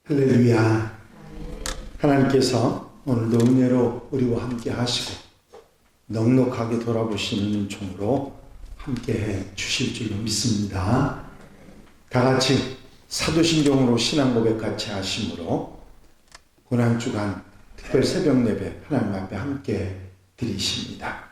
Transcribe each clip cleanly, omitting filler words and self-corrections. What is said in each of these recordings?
할렐루야. 하나님께서 오늘도 은혜로 우리와 함께 하시고 넉넉하게 돌아보시는 은총으로 함께 해 주실 줄로 믿습니다. 다 같이 사도신경으로 신앙 고백 같이 하심으로 고난주간 특별 새벽 예배 하나님 앞에 함께 드리십니다.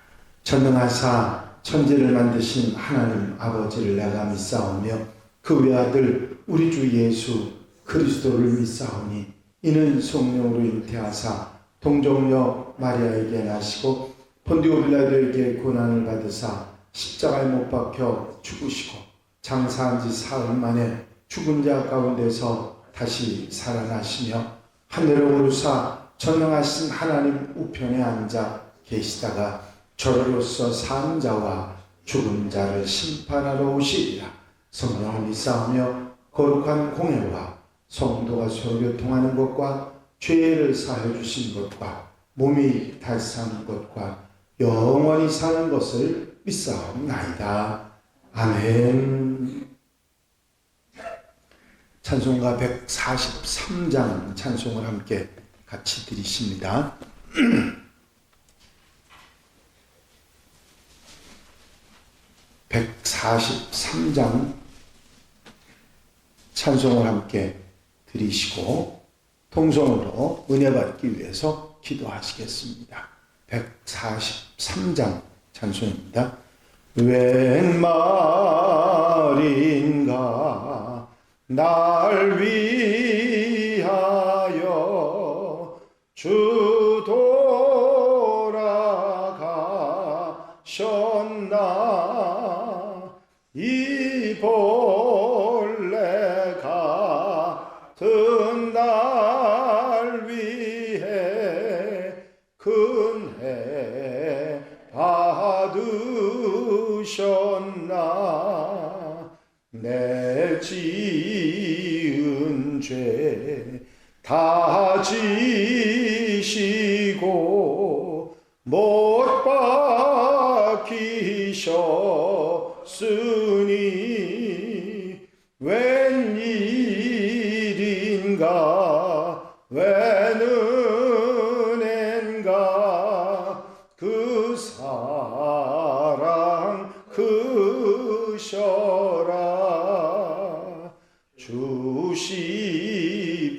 전능하사 천지를 만드신 하나님 아버지를 내가 믿사오며 그 외아들 우리 주 예수 그리스도를 믿사오니 이는 성령으로 잉태하사 동정녀 마리아에게 나시고 본디오 빌라도에게 고난을 받으사 십자가에 못 박혀 죽으시고 장사한 지 사흘 만에 죽은 자 가운데서 다시 살아나시며 하늘에 오르사 전능하신 하나님 우편에 앉아 계시다가 저로서 산 자와 죽은 자를 심판하러 오시리라. 성령을 믿사오며 거룩한 공예와 성도가 서로 교통하는 것과 죄를 사해 주신 것과 몸이 다시 사는 것과 영원히 사는 것을 믿사옵나이다. 아멘. 찬송가 143장 찬송을 함께 같이 드리십니다. 143장 찬송을 함께 드리시고 통성으로 은혜 받기 위해서 기도하시겠습니다. 143장 찬송입니다. 웬 말인가 날 위하여 주 돌아가셨나 이 본래 같은 날 위해 큰해 받으셨나 내 지은 죄 다 지시고 못 박히셨으니 웬일인가 웬 은혜인가 그 사랑 크셔라 주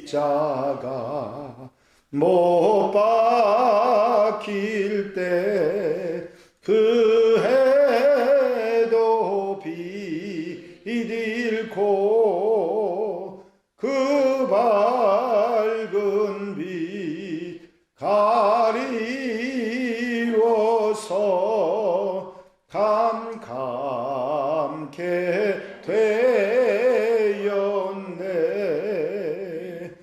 십자가 못 박힐 때 그 해도 비딜고 그 밝은 빛 가리워서 감감케 되었네.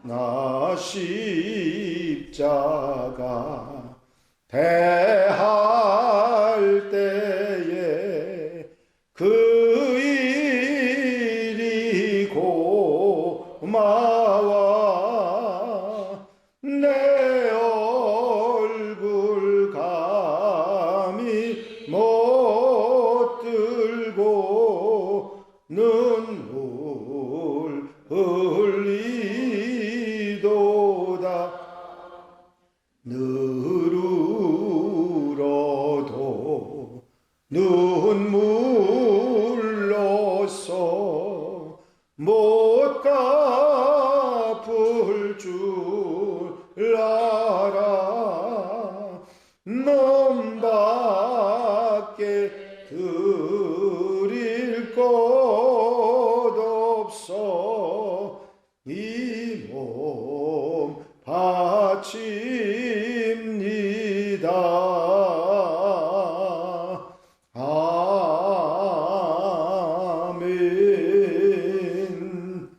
나 십자가 대할 때에 그 일이 고마워 내 얼굴 감히 못 들고 눈물 흘리도다 늘으로도 눈물로써 못 갚을 줄 알아 놈밖에 드릴 것 없어 이 몸 바칩니다. 아멘.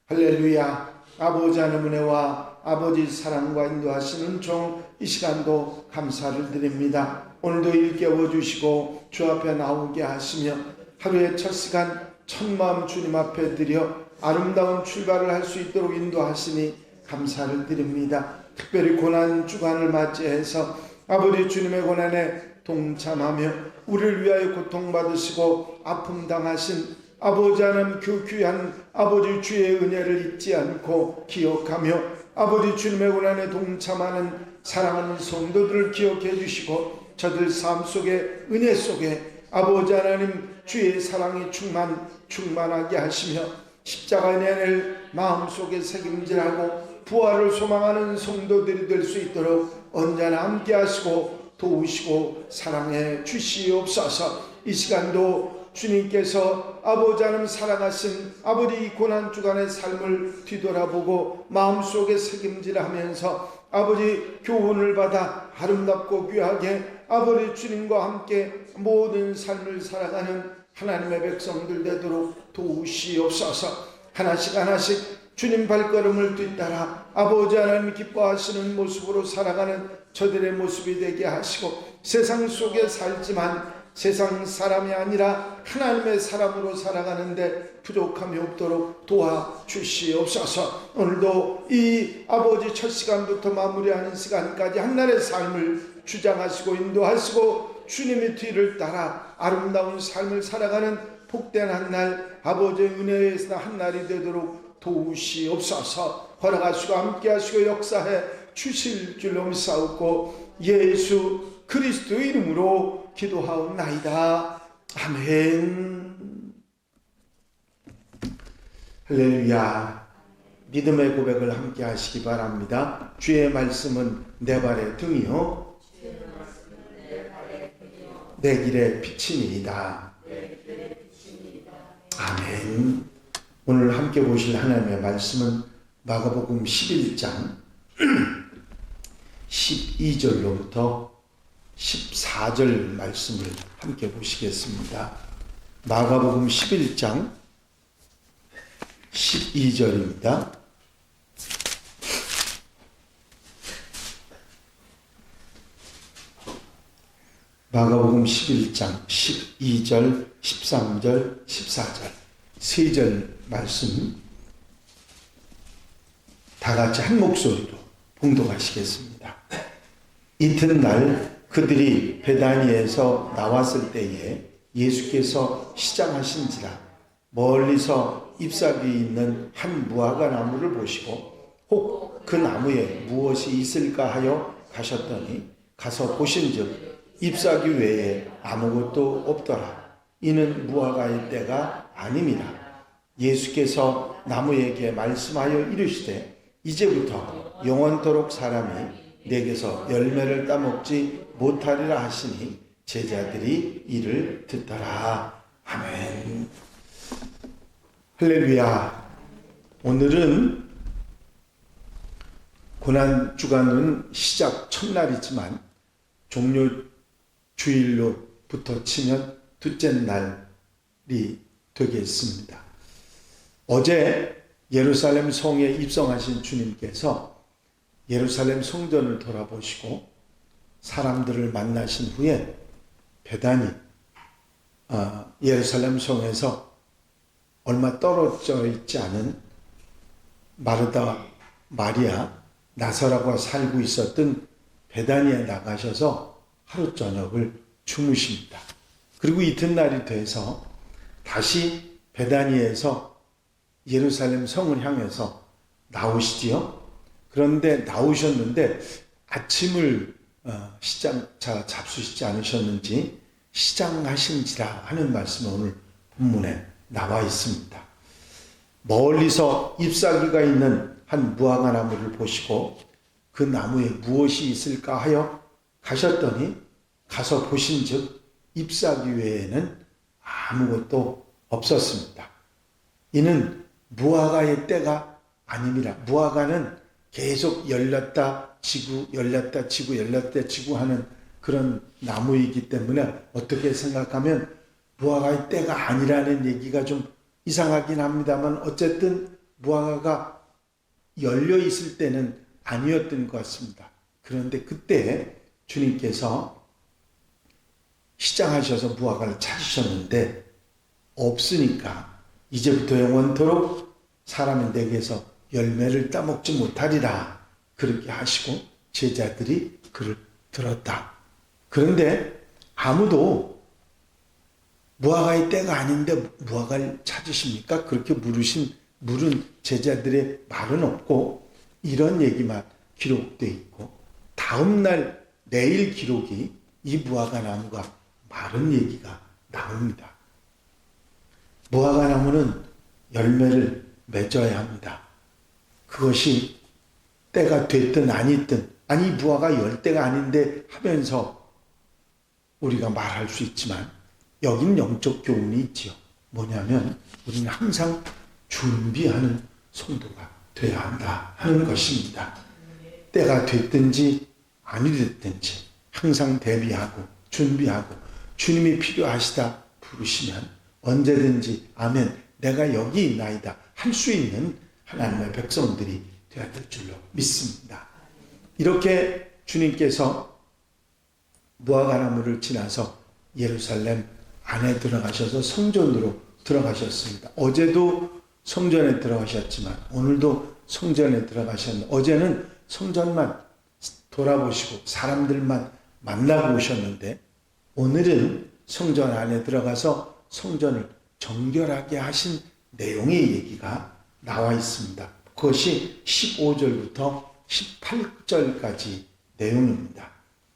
할렐루야. 아버지 하나님 은혜와 아버지 사랑과 인도하시는 종 이 시간도 감사를 드립니다. 오늘도 일깨워 주시고 주 앞에 나오게 하시며 하루의 첫 시간 첫 마음 주님 앞에 드려 아름다운 출발을 할 수 있도록 인도하시니 감사를 드립니다. 특별히 고난 주간을 맞이해서 아버지 주님의 고난에 동참하며 우리를 위하여 고통받으시고 아픔 당하신 아버지 하나님 그 귀한 아버지 주의 은혜를 잊지 않고 기억하며 아버지 주님의 고난에 동참하는 사랑하는 성도들을 기억해 주시고 저들 삶 속에 은혜 속에 아버지 하나님 주의 사랑이 충만하게 하시며 십자가의 은혜를 마음속에 새김질하고 부활을 소망하는 성도들이 될 수 있도록 언제나 함께 하시고 도우시고 사랑해 주시옵소서. 이 시간도 주님께서 아버지 하나님 살아가신 아버지 이 고난주간의 삶을 뒤돌아보고 마음속에 새김질하면서 아버지 교훈을 받아 아름답고 귀하게 아버지 주님과 함께 모든 삶을 살아가는 하나님의 백성들 되도록 도우시옵소서. 하나씩 하나씩 주님 발걸음을 뒤따라 아버지 하나님 기뻐하시는 모습으로 살아가는 저들의 모습이 되게 하시고 세상 속에 살지만 세상 사람이 아니라 하나님의 사람으로 살아가는데 부족함이 없도록 도와주시옵소서. 오늘도 이 아버지 첫 시간부터 마무리하는 시간까지 한날의 삶을 주장하시고 인도하시고 주님의 뒤를 따라 아름다운 삶을 살아가는 복된 한날 아버지의 은혜에서 한날이 되도록 도우시옵소서. 허락하시고 함께하시고 역사해 주실 줄로 믿사옵고 예수 그리스도의 이름으로 기도하옵나이다. 아멘. 할렐루야. 믿음의 고백을 함께 하시기 바랍니다. 주의 말씀은 내 발의 등이요 내 길의 빛이니이다. 아멘. 오늘 함께 보실 하나님의 말씀은 마가복음 11장 12절로부터 14절 말씀을 함께 보시겠습니다. 마가복음 11장 12절입니다. 마가복음 11장 12절, 13절, 14절 세 절 말씀 다 같이 한 목소리로 봉독하시겠습니다. 이튿날 그들이 베다니에서 나왔을 때에 예수께서 시장하신지라 멀리서 잎사귀에 있는 한 무화과 나무를 보시고 혹 그 나무에 무엇이 있을까 하여 가셨더니 가서 보신즉 잎사귀 외에 아무것도 없더라. 이는 무화과의 때가 아님이라. 예수께서 나무에게 말씀하여 이르시되 이제부터 영원토록 사람이 내게서 열매를 따먹지 못하리라 하시니 제자들이 이를 듣더라. 아멘. 할렐루야. 오늘은 고난주간은 시작 첫날이지만 종료 주일로부터 치면 둘째 날이 되겠습니다. 어제 예루살렘 성에 입성하신 주님께서 예루살렘 성전을 돌아보시고 사람들을 만나신 후에 베다니 예루살렘 성에서 얼마 떨어져 있지 않은 마르다, 마리아, 나사로가 살고 있었던 베다니에 나가셔서 하루 저녁을 주무십니다. 그리고 이튿날이 돼서 다시 베다니에서 예루살렘 성을 향해서 나오시지요. 그런데 나오셨는데 아침을 잡수시지 않으셨는지 시장하신지라 하는 말씀이 오늘 본문에 나와 있습니다. 멀리서 잎사귀가 있는 한 무화과 나무를 보시고 그 나무에 무엇이 있을까 하여 가셨더니 가서 보신즉 잎사귀 외에는 아무것도 없었습니다. 이는 무화과의 때가 아닙니다. 무화과는 계속 열렸다 지고 열렸다 지고 열렸다 지고 하는 그런 나무이기 때문에 어떻게 생각하면 무화과의 때가 아니라는 얘기가 좀 이상하긴 합니다만 어쨌든 무화과가 열려 있을 때는 아니었던 것 같습니다. 그런데 그때 주님께서 시장하셔서 무화과를 찾으셨는데 없으니까 이제부터 영원토록 사람이 내게서 열매를 따먹지 못하리라 그렇게 하시고 제자들이 그를 들었다. 그런데 아무도 무화과의 때가 아닌데 무화과를 찾으십니까? 그렇게 물은 제자들의 말은 없고 이런 얘기만 기록되어 있고 다음날 내일 기록이 이 무화과 나무가 마른 얘기가 나옵니다. 무화과 나무는 열매를 맺어야 합니다. 그것이 때가 됐든 아니든 아니 무화과 열 때가 아닌데 하면서 우리가 말할 수 있지만 여긴 영적 교훈이 있지요. 뭐냐면 우리는 항상 준비하는 성도가 되어야 한다 하는 것입니다. 때가 됐든지 아니 됐든지 항상 대비하고 준비하고 주님이 필요하시다 부르시면 언제든지 아멘 내가 여기 있나이다 할 수 있는 하나님의 백성들이 되어야 될 줄로 믿습니다. 이렇게 주님께서 무화과나무를 지나서 예루살렘 안에 들어가셔서 성전으로 들어가셨습니다. 어제도 성전에 들어가셨지만 오늘도 성전에 들어가셨는데 어제는 성전만 돌아보시고 사람들만 만나고 오셨는데 오늘은 성전 안에 들어가서 성전을 정결하게 하신 내용의 얘기가 나와 있습니다. 그것이 15절부터 18절까지 내용입니다.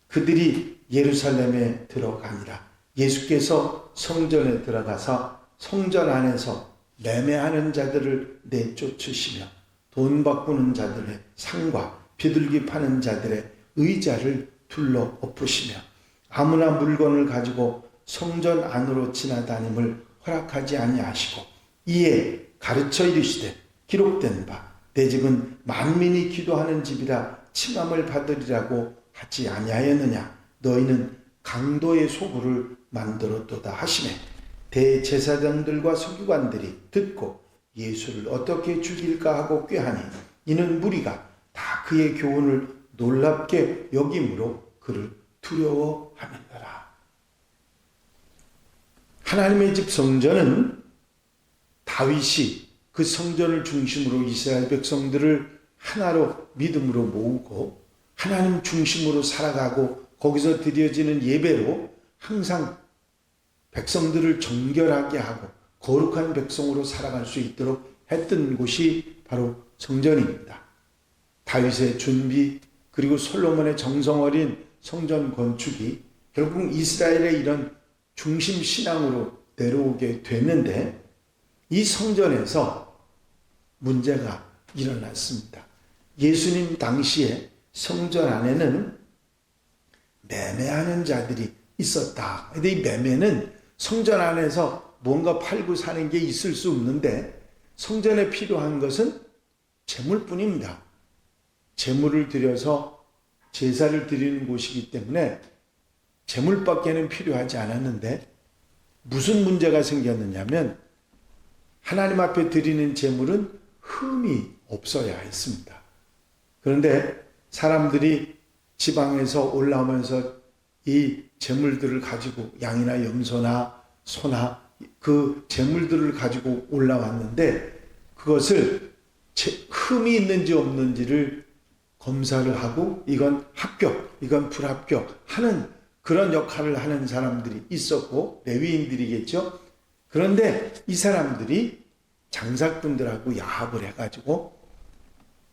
그들이 예루살렘에 들어가니라. 예수께서 성전에 들어가서 성전 안에서 매매하는 자들을 내쫓으시며 돈 바꾸는 자들의 상과 비둘기 파는 자들의 의자를 둘러 엎으시며 아무나 물건을 가지고 성전 안으로 지나다님을 허락하지 아니하시고 이에 가르쳐 이르시되 기록된 바 내 집은 만민이 기도하는 집이라 칭함을 받으리라고 하지 아니하였느냐. 너희는 강도의 소굴을 만들었도다 하시매 대제사장들과 서기관들이 듣고 예수를 어떻게 죽일까 하고 꾀하니 이는 무리가 다 그의 교훈을 놀랍게 여김으로 그를 두려워하느니라. 하나님의 집 성전은 다윗이 그 성전을 중심으로 이스라엘 백성들을 하나로 믿음으로 모으고 하나님 중심으로 살아가고 거기서 드려지는 예배로 항상 백성들을 정결하게 하고 거룩한 백성으로 살아갈 수 있도록 했던 곳이 바로 성전입니다. 다윗의 준비 그리고 솔로몬의 정성 어린 성전 건축이 결국 이스라엘의 이런 중심 신앙으로 내려오게 됐는데 이 성전에서 문제가 일어났습니다. 예수님 당시에 성전 안에는 매매하는 자들이 있었다. 근데 이 매매는 성전 안에서 뭔가 팔고 사는 게 있을 수 없는데 성전에 필요한 것은 재물뿐입니다. 재물을 드려서 제사를 드리는 곳이기 때문에 재물밖에는 필요하지 않았는데 무슨 문제가 생겼느냐면 하나님 앞에 드리는 제물은 흠이 없어야 했습니다. 그런데 사람들이 지방에서 올라오면서 이 제물들을 가지고 양이나 염소나 소나 그 제물들을 가지고 올라왔는데 그것을 흠이 있는지 없는지를 검사를 하고 이건 합격, 이건 불합격 하는 그런 역할을 하는 사람들이 있었고 레위인들이겠죠. 그런데 이 사람들이 장사꾼들하고 야합을 해가지고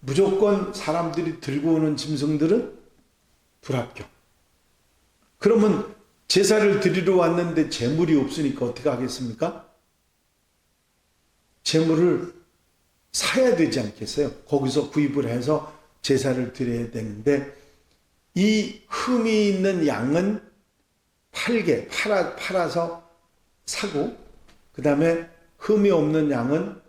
무조건 사람들이 들고 오는 짐승들은 불합격. 그러면 제사를 드리러 왔는데 재물이 없으니까 어떻게 하겠습니까? 재물을 사야 되지 않겠어요? 거기서 구입을 해서 제사를 드려야 되는데 이 흠이 있는 양은 팔아서 사고 그 다음에 흠이 없는 양은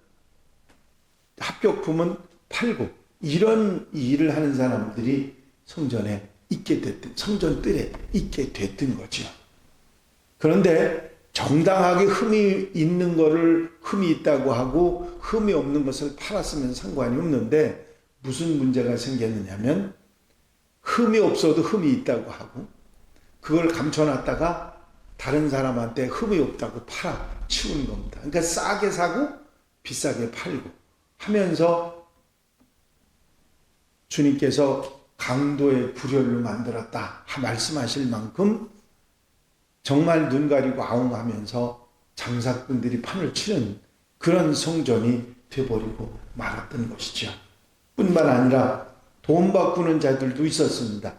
합격품은 팔고 이런 일을 하는 사람들이 성전에 있게 됐던 성전뜰에 있게 됐던 거죠. 그런데 정당하게 흠이 있는 거를 흠이 있다고 하고 흠이 없는 것을 팔았으면 상관이 없는데 무슨 문제가 생겼느냐면 흠이 없어도 흠이 있다고 하고 그걸 감춰놨다가 다른 사람한테 흠이 없다고 팔아 치우는 겁니다. 그러니까 싸게 사고 비싸게 팔고 하면서 주님께서 강도의 불혈로 만들었다 말씀하실 만큼 정말 눈 가리고 아웅하면서 장사꾼들이 판을 치는 그런 성전이 되어버리고 말았던 것이죠. 뿐만 아니라 돈 바꾸는 자들도 있었습니다.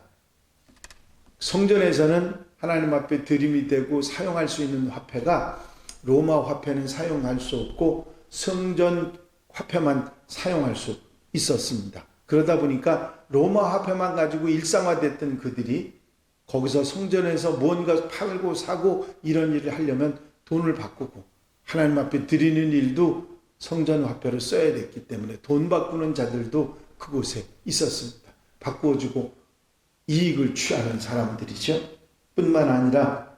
성전에서는 하나님 앞에 드림이 되고 사용할 수 있는 화폐가 로마 화폐는 사용할 수 없고 성전 화폐만 사용할 수 있었습니다. 그러다 보니까 로마 화폐만 가지고 일상화됐던 그들이 거기서 성전에서 뭔가 팔고 사고 이런 일을 하려면 돈을 바꾸고 하나님 앞에 드리는 일도 성전 화폐로 써야 됐기 때문에 돈 바꾸는 자들도 그곳에 있었습니다. 바꾸어주고 이익을 취하는 사람들이죠. 뿐만 아니라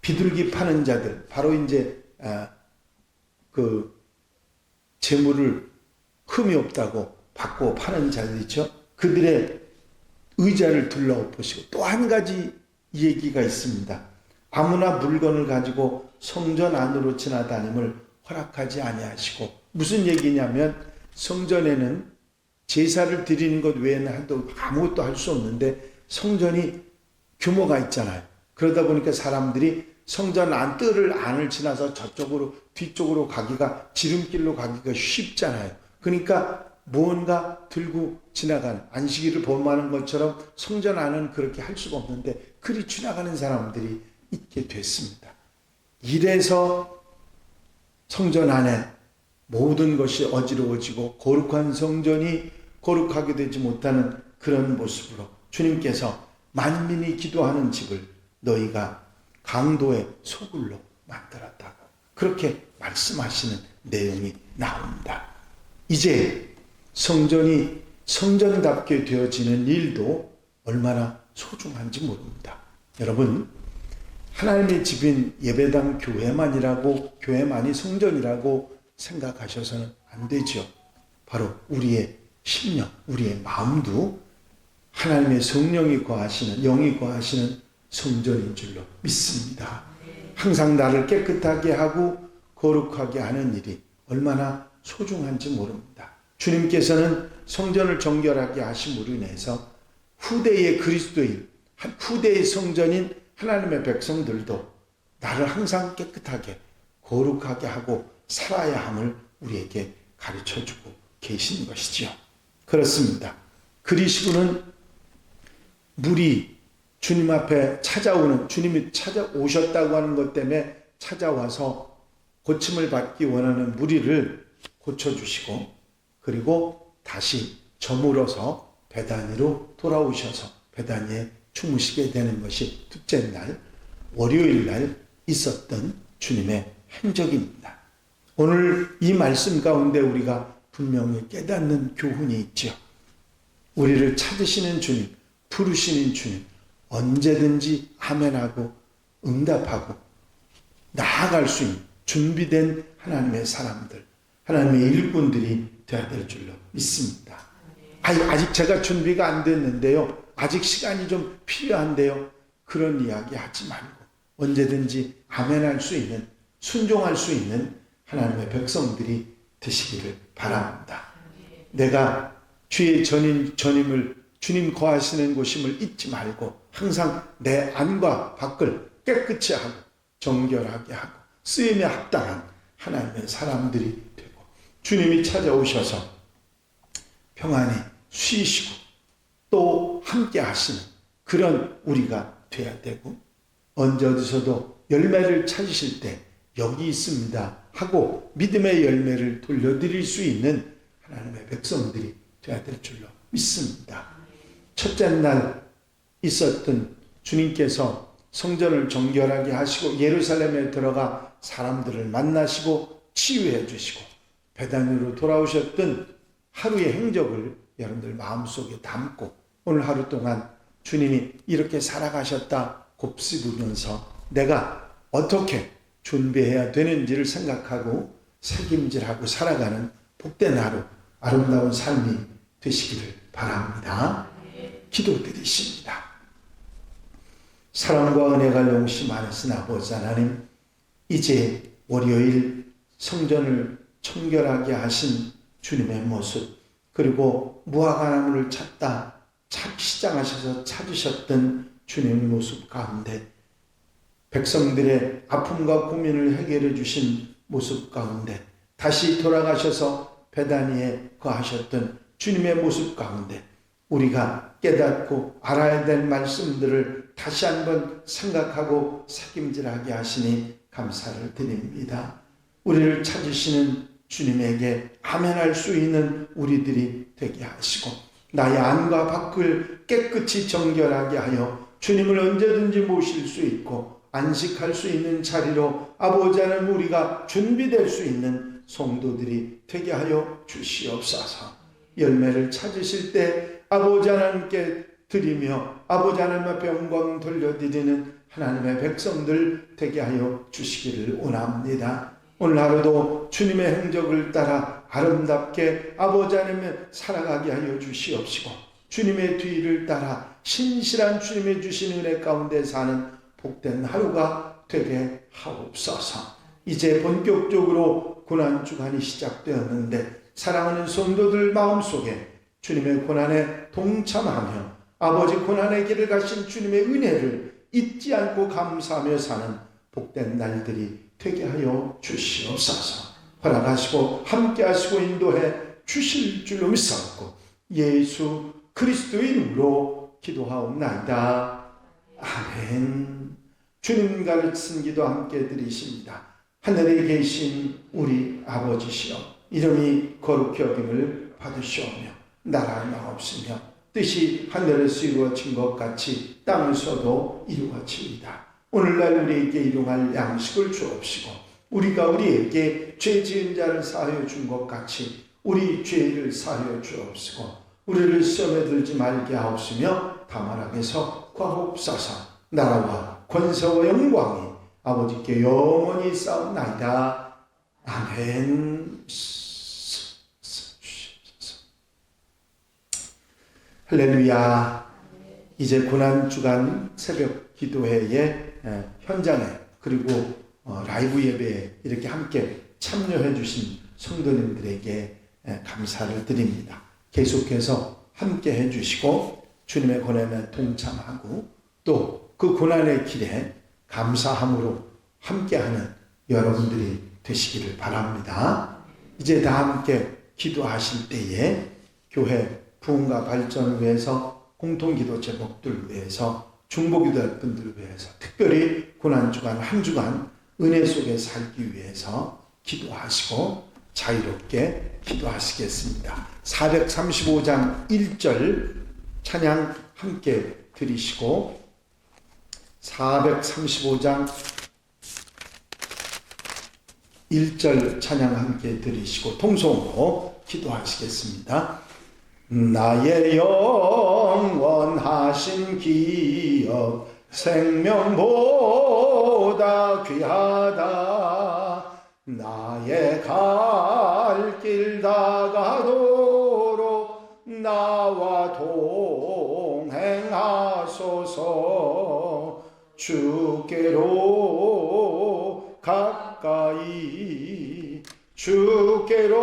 비둘기 파는 자들, 바로 이제 그 재물을 흠이 없다고 바꾸어 파는 자들이죠. 그들의 의자를 둘러보시고 또 한 가지 얘기가 있습니다. 아무나 물건을 가지고 성전 안으로 지나다님을 허락하지 아니하시고, 무슨 얘기냐면 성전에는 제사를 드리는 것 외에는 아무것도 할 수 없는데 성전이 규모가 있잖아요. 그러다 보니까 사람들이 성전 뜰을 안을 지나서 저쪽으로 뒤쪽으로 가기가, 지름길로 가기가 쉽잖아요. 그러니까 무언가 들고 지나가는, 안식일을 범하는 것처럼 성전 안은 그렇게 할 수가 없는데 그리 지나가는 사람들이 있게 됐습니다. 이래서 성전 안에 모든 것이 어지러워지고 거룩한 성전이 거룩하게 되지 못하는 그런 모습으로 주님께서 만민이 기도하는 집을 너희가 강도의 소굴로 만들었다고 그렇게 말씀하시는 내용이 나옵니다. 이제 성전이 성전답게 되어지는 일도 얼마나 소중한지 모릅니다. 여러분, 하나님의 집인 예배당 교회만이 성전이라고 생각하셔서는 안 되죠. 바로 우리의 심령, 우리의 마음도 하나님의 성령이 거하시는, 영이 거하시는 성전인 줄로 믿습니다. 항상 나를 깨끗하게 하고 거룩하게 하는 일이 얼마나 소중한지 모릅니다. 주님께서는 성전을 정결하게 하심으로 인해서 후대의 그리스도인, 후대의 성전인 하나님의 백성들도 나를 항상 깨끗하게 거룩하게 하고 살아야 함을 우리에게 가르쳐주고 계신 것이지요. 그렇습니다. 그리스도는 물이 주님 앞에 찾아오는, 주님이 찾아오셨다고 하는 것 때문에 찾아와서 고침을 받기 원하는 무리를 고쳐주시고, 그리고 다시 저물어서 베다니로 돌아오셔서 베다니에 주무시게 되는 것이 둘째 날, 월요일 날 있었던 주님의 행적입니다. 오늘 이 말씀 가운데 우리가 분명히 깨닫는 교훈이 있죠. 우리를 찾으시는 주님, 부르시는 주님, 언제든지 아멘하고 응답하고 나아갈 수 있는 준비된 하나님의 사람들, 하나님의 일꾼들이 되어야 될 줄로 믿습니다. 아직 제가 준비가 안 됐는데요, 아직 시간이 좀 필요한데요, 그런 이야기 하지 말고 언제든지 아멘할 수 있는, 순종할 수 있는 하나님의 백성들이 되시기를 바랍니다. 내가 주의 전임을, 주님 거하시는 곳임을 잊지 말고 항상 내 안과 밖을 깨끗이 하고 정결하게 하고 쓰임에 합당한 하나님의 사람들이 되고, 주님이 찾아오셔서 평안히 쉬시고 또 함께 하시는 그런 우리가 돼야 되고, 언제 어디서도 열매를 찾으실 때 여기 있습니다 하고 믿음의 열매를 돌려드릴 수 있는 하나님의 백성들이 돼야 될 줄로 믿습니다. 첫째 날 있었던 주님께서 성전을 정결하게 하시고 예루살렘에 들어가 사람들을 만나시고 치유해 주시고 베다니로 돌아오셨던 하루의 행적을 여러분들 마음속에 담고 오늘 하루 동안 주님이 이렇게 살아가셨다 곱씹으면서 내가 어떻게 준비해야 되는지를 생각하고 책임질하고 살아가는 복된 하루, 아름다운 삶이 되시기를 바랍니다. 기도드리십니다. 사랑과 은혜가 용심하신 아버지 하나님, 이제 월요일 성전을 청결하게 하신 주님의 모습, 그리고 무화과나무를 찾다 시장하셔서 찾으셨던 주님의 모습 가운데 백성들의 아픔과 고민을 해결해 주신 모습 가운데 다시 돌아가셔서 베다니에 거하셨던 주님의 모습 가운데 우리가 깨닫고 알아야 될 말씀들을 다시 한번 생각하고 새김질하게 하시니 감사를 드립니다. 우리를 찾으시는 주님에게 아멘할 수 있는 우리들이 되게 하시고 나의 안과 밖을 깨끗이 정결하게 하여 주님을 언제든지 모실 수 있고 안식할 수 있는 자리로 아버지 하나님 우리가 준비될 수 있는 성도들이 되게 하여 주시옵소서. 열매를 찾으실 때 아버지 하나님께 드리며 아버지 하나님 앞에 영광 돌려드리는 하나님의 백성들 되게 하여 주시기를 원합니다. 오늘 하루도 주님의 행적을 따라 아름답게 아버지 하나님을 살아가게 하여 주시옵시고 주님의 뒤를 따라 신실한 주님의 주신 은혜 가운데 사는 복된 하루가 되게 하옵소서. 이제 본격적으로 고난주간이 시작되었는데 사랑하는 성도들 마음속에 주님의 고난에 동참하며 아버지 고난의 길을 가신 주님의 은혜를 잊지 않고 감사하며 사는 복된 날들이 되게 하여 주시옵소서. 허락하시고 함께하시고 인도해 주실 줄로 믿사옵고 예수 그리스도의 이름으로 기도하옵나이다. 아멘. 주님 가르친 기도 함께 드리십니다. 하늘에 계신 우리 아버지시여 이름이 거룩히 여김을 받으시오며 나라가 나옵시며 뜻이 하늘에서 이루어진 것 같이 땅에서도 이루어집니다. 오늘날 우리에게 일용할 양식을 주옵시고 우리가 우리에게 죄 지은 자를 사하여 준 것 같이 우리 죄를 사하여 주옵시고 우리를 시험에 들지 말게 하옵시며 다만 악에서 구하옵소서. 나라와 권세와 영광이 아버지께 영원히 싸움나이다. 아멘. 할렐루야. 이제 고난주간 새벽 기도회의 현장에 그리고 라이브 예배에 이렇게 함께 참여해 주신 성도님들에게 감사를 드립니다. 계속해서 함께 해주시고 주님의 고난에 동참하고 또 그 고난의 길에 감사함으로 함께하는 여러분들이 되시기를 바랍니다. 이제 다 함께 기도하실 때에 교회 부흥과 발전을 위해서 공통기도 제목들 위해서 중보기도할 분들을 위해서 특별히 고난주간 한 주간 은혜 속에 살기 위해서 기도하시고 자유롭게 기도하시겠습니다. 435장 1절 찬양 함께 드리시고 435장 1절 찬양 함께 드리시고 통성으로 기도하시겠습니다. 나의 영원하신 기업 생명보다 귀하다. 나의 갈 길 다가도록 나와 동행하소서. 주께로 가까이 주께로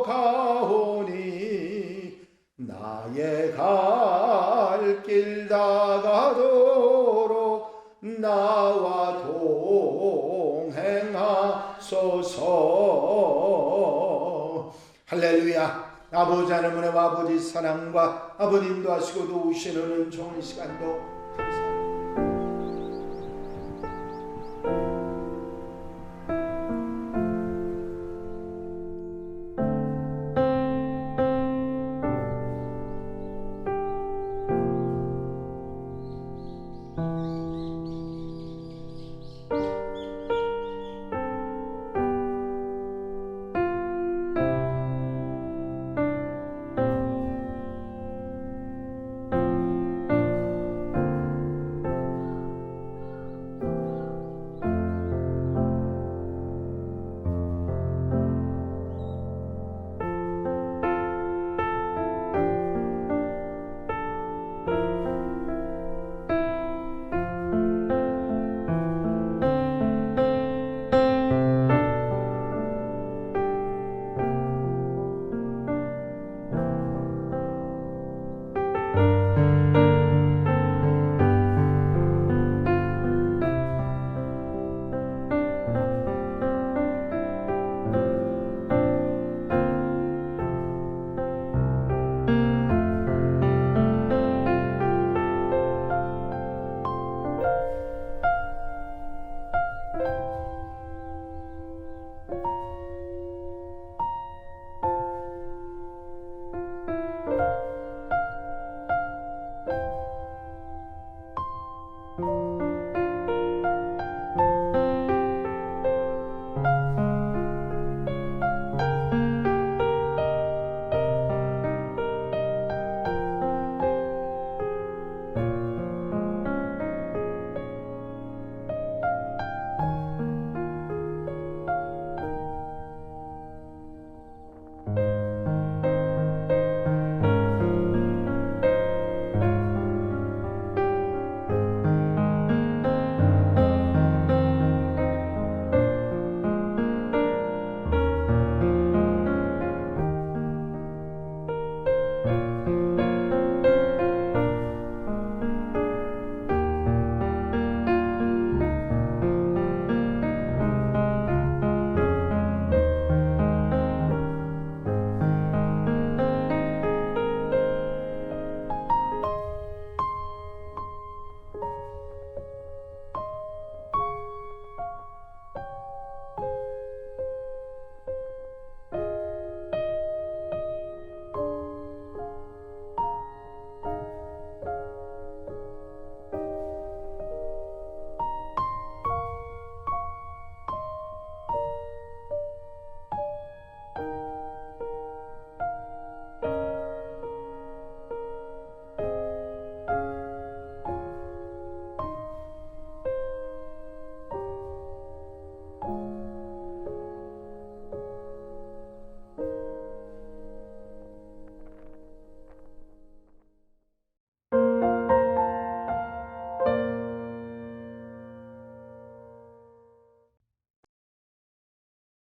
가오니 나의 갈 길 다가도록 나와 동행하소서. 할렐루야. 아버지 하나님의 아버지 사랑과 아버지 인도하시고 도우시는 좋은 시간도 감사합니다.